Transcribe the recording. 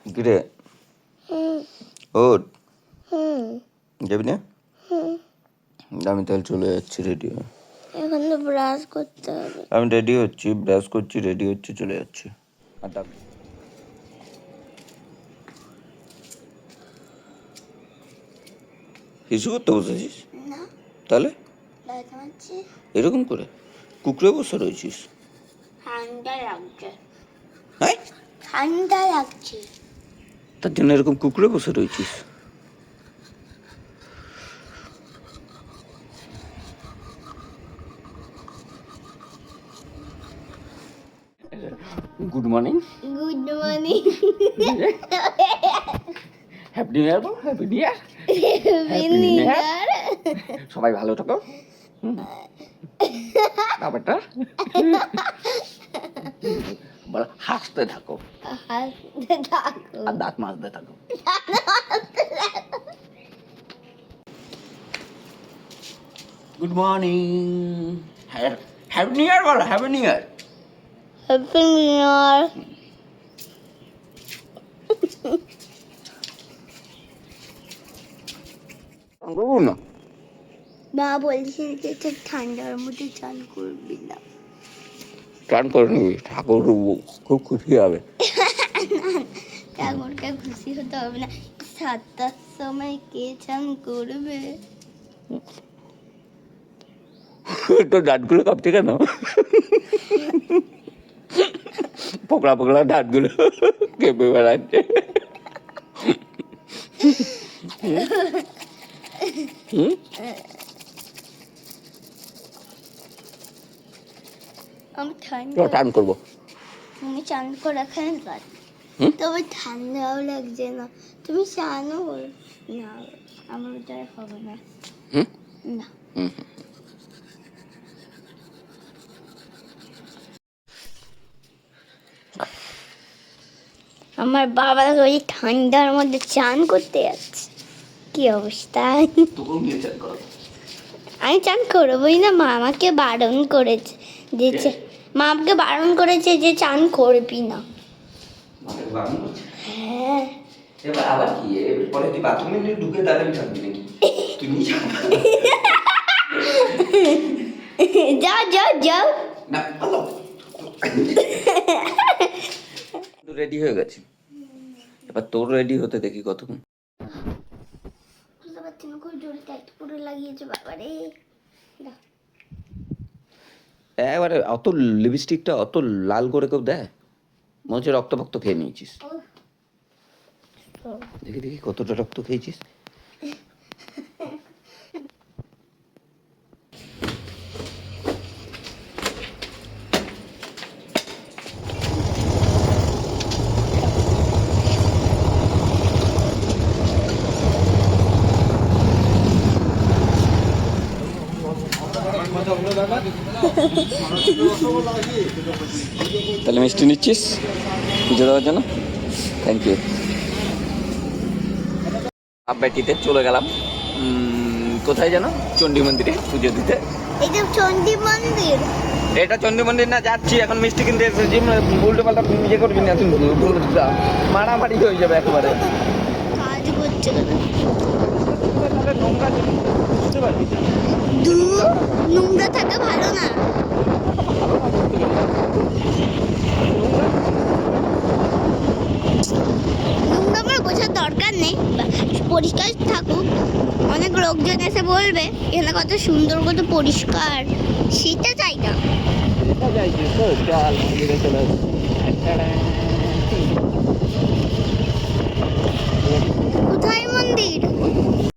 কিরে ওঠ, যাবি না? আমি তাহলে চলে যাচ্ছি, রেডি হয়ে। এখন তো ব্রাশ করতে হবে। আমি রেডি হচ্ছি, ব্রাশ করছি, রেডি হচ্ছি, চলে যাচ্ছি। আর ডাক হিসু করতে বসেছিস? না, তাহলে লাইট মারছি। এরকম করে কুকুরে বসে রয়েছিস? ঠান্ডা লাগছে। হ্যাঁ, ঠান্ডা লাগছে। তার জন্য এরকম কুকুরে বসে রয়েছিস? Good morning. Good morning. Happy new year বল, হ্যাপি নিউ ইয়ার। সবাই ভালো থাকো। ব্যাপারটা বল, হাসতে থাকো হাসতে থাকো। আর দাঁত মাজতে থাকো। Good morning. Happy new year বলো, happy new year. Happy new year. না, মা বলছে যে তুই ঠান্ডার মধ্যে চান করবি না। চান করে নিবি, ঠাকুর খুব খুশি হবে। ঠাকুরকে খুশি হতে হবে না, 7টার সময় কে চান করবে? তো দাঁতগুলো কাঁপছে কেন? পকড়া পকড়া দাঁতগুলো কেঁপে বেড়াচ্ছে। আমি চান করবো। তুমি চান করে খান পার, তবে ঠান্ডাও লাগছে না, তুমি চানও করো না, আমার দ্বারা হবে না। না, আমার বাবা ওই ঠান্ডার মধ্যে চান করতে যাচ্ছে, কি অবস্থা। আমি চান করবোই না, মা আমাকে বারণ করেছে যে মা আমাকে বারণ করেছে যে চান করবি না। হ্যাঁ, এবার আবার কি, এবার পরে তুই বাথরুমে ঢুকে দাঁড়াবি থাকবি নাকি? তুমি যাও যাও যাও। না, ভালো রেডি হয়ে গেছি, এবার তোর রেডি হতে দেখি কতক্ষণ। বুঝতে পারছি না, খুব জোরে টাইট করে লাগিয়েছে বাবারে। এবারে অত লিপস্টিকটা অত লাল করে কেউ দেয়? মনে হচ্ছে রক্ত ফক্ত খেয়ে নিয়েছিস। দেখি দেখি কতটা রক্ত খেয়েছিস। তাহলে মিষ্টি নিচ্ছিস পুজো দেওয়ার জন্য? Thank you. আব্বাটিতে চলে গেলাম, কোথায় যেন, চণ্ডী মন্দিরে পুজো দিতে। এটা চণ্ডী মন্দির? এটা চণ্ডী মন্দির না, যাচ্ছি এখন মিষ্টি কিনতে এসেছি। উল্টো পাল্টা ইয়ে করবি না, তুই মারামারি হয়ে যাবে একেবারে। কাজ করছে বুঝতে পারবি নোংরা থাকা ভালো না। নোংরা আমার বোঝার দরকার নেই, পরিষ্কার থাকুক। অনেক লোকজন এসে বলবে এখানে কত সুন্দর, কত পরিষ্কার, সেটা চাই না। এটা যাইছিস তো, চল চলে